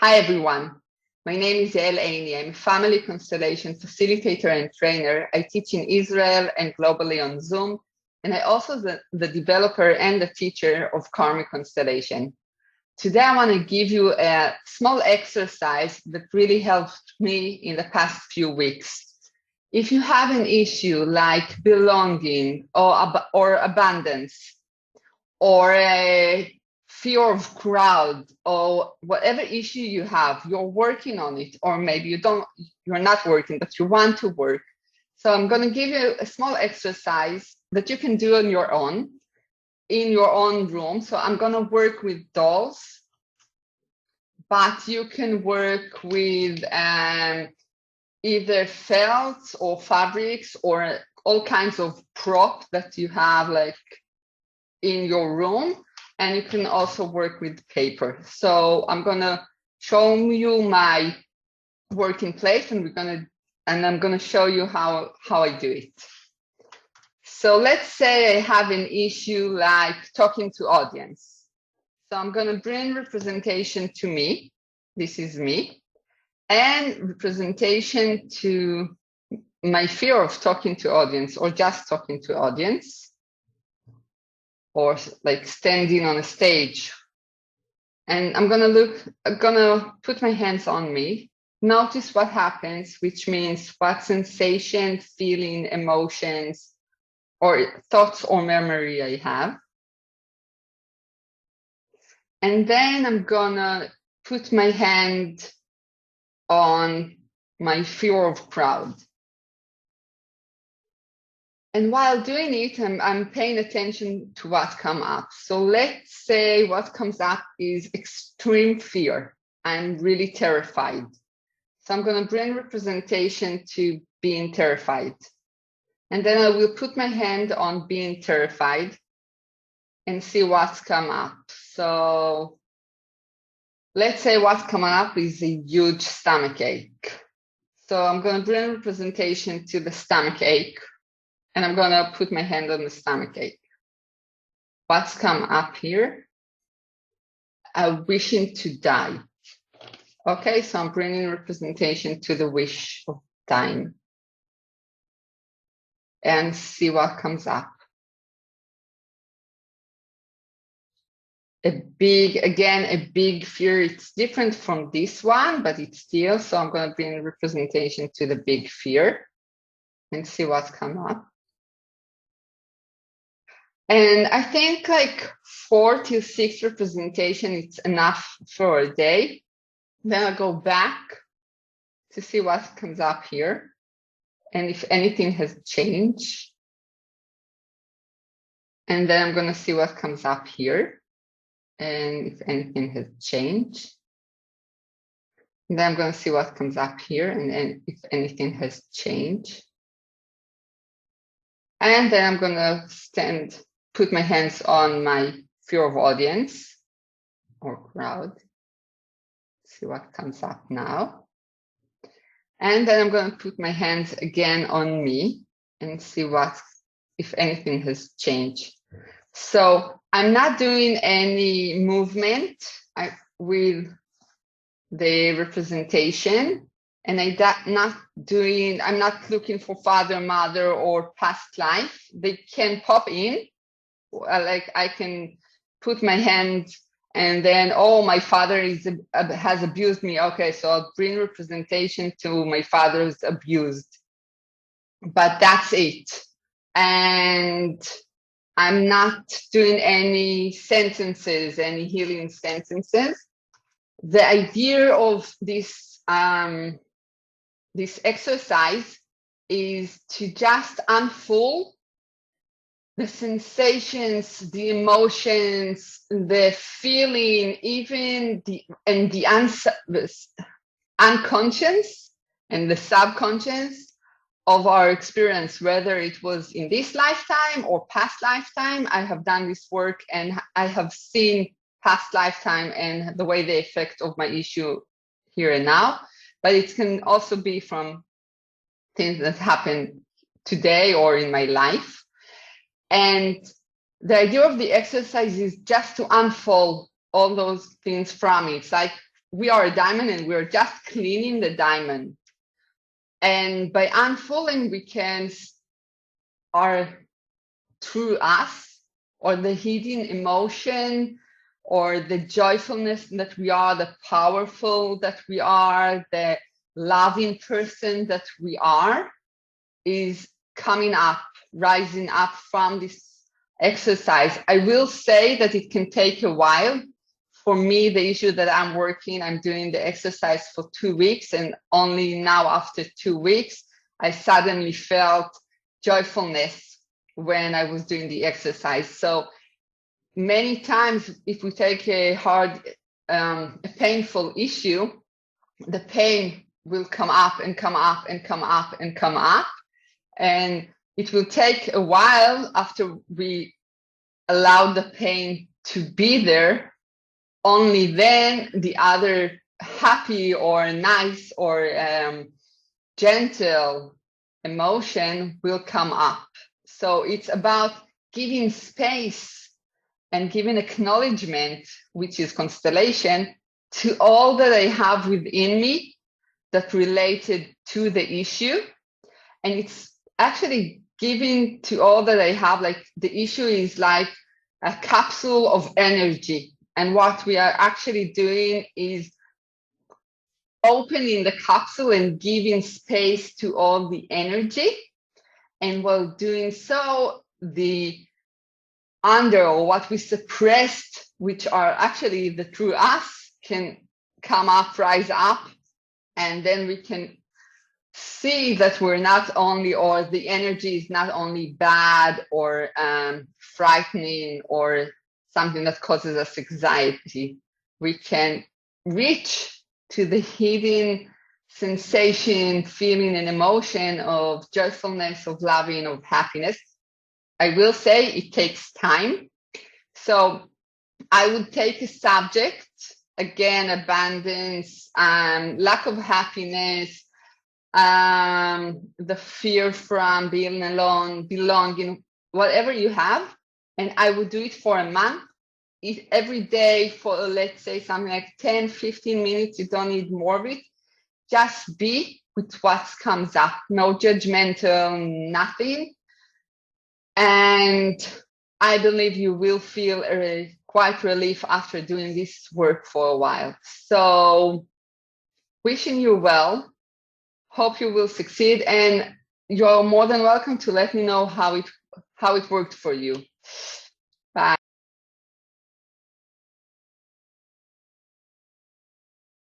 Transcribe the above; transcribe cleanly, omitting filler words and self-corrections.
Hi, everyone. My name is Yael Eini. I'm a Family Constellation facilitator and trainer. I teach in Israel and globally on Zoom. And I also the developer and the teacher of Family Constellation. Today, I want to give you a small exercise that really helped me in the past few weeks. If you have an issue like belonging or abundance or a fear of crowd or whatever issue you have, you're working on it, or maybe you're not working, but you want to work. So I'm going to give you a small exercise that you can do on your own, in your own room. So I'm going to work with dolls, but you can work with either felt or fabrics or all kinds of prop that you have like in your room. And you can also work with paper. So I'm gonna show you my working place, and I'm gonna show you how I do it. So let's say I have an issue like talking to audience. So I'm gonna bring representation to me. This is me, and representation to my fear of talking to audience or just talking to audience, or like standing on a stage. And I'm gonna put my hands on me. Notice what happens, which means what sensation, feeling, emotions, or thoughts or memory I have. And then I'm gonna put my hand on my fear of crowd. And while doing it, I'm paying attention to what comes up. So let's say what comes up is extreme fear. I'm really terrified. So I'm going to bring representation to being terrified. And then I will put my hand on being terrified and see what's come up. So let's say what's coming up is a huge stomach ache. So I'm going to bring representation to the stomach ache. And I'm going to put my hand on the stomach ache. What's come up here? Wishing to die. Okay, so I'm bringing representation to the wish of dying. And see what comes up. A big fear. It's different from this one, but it's still. So I'm going to bring representation to the big fear and see what's come up. And I think like 4 to 6 representation, it's enough for a day. Then I'll go back to see what comes up here. And if anything has changed. And then I'm going to see what comes up here. And if anything has changed. And then I'm going to see what comes up here. And if anything has changed. And then I'm going to put my hands on my fear of audience or crowd. See what comes up now. And then I'm going to put my hands again on me and see if anything has changed. So I'm not doing any movement with the representation, and I'm not looking for father, mother, or past life. They can pop in. Like I can put my hand and then, my father has abused me. Okay, so I'll bring representation to my father's abused. But that's it. And I'm not doing any sentences, any healing sentences. The idea of this exercise is to just unfold the sensations, the emotions, the feeling, even the unconscious and the subconscious of our experience, whether it was in this lifetime or past lifetime. I have done this work and I have seen past lifetime and the way they affect of my issue here and now. But it can also be from things that happen today or in my life. And the idea of the exercise is just to unfold all those things from it. It's like we are a diamond and we're just cleaning the diamond. And by unfolding, we can our true us, or the hidden emotion, or the joyfulness that we are, the powerful that we are, the loving person that we are, is coming up, rising up from this exercise. I will say that it can take a while. For me, the issue that I'm doing the exercise for 2 weeks, and only now after 2 weeks, I suddenly felt joyfulness when I was doing the exercise. So many times, if we take a hard, a painful issue, the pain will come up and come up and come up and come up. And it will take a while after we allow the pain to be there. Only then the other happy or nice or gentle emotion will come up. So it's about giving space and giving acknowledgement, which is constellation, to all that I have within me that related to the issue. And it's actually giving to all that I have, like the issue is like a capsule of energy. And what we are actually doing is opening the capsule and giving space to all the energy. And while doing so, the under, or what we suppressed, which are actually the true us, can come up, rise up, and then we can see that we're not only, or the energy is not only bad or frightening or something that causes us anxiety. We can reach to the hidden sensation, feeling, and emotion of joyfulness, of loving, of happiness. I will say it takes time. So I would take a subject, again, abundance, lack of happiness, the fear from being alone, belonging, whatever you have. And I would do it for a month, every day for, let's say, something like 10, 15 minutes. You don't need more of it. Just be with what comes up. No judgmental, nothing. And I believe you will feel quite relief after doing this work for a while. So wishing you well. Hope you will succeed. And you're more than welcome to let me know how it worked for you.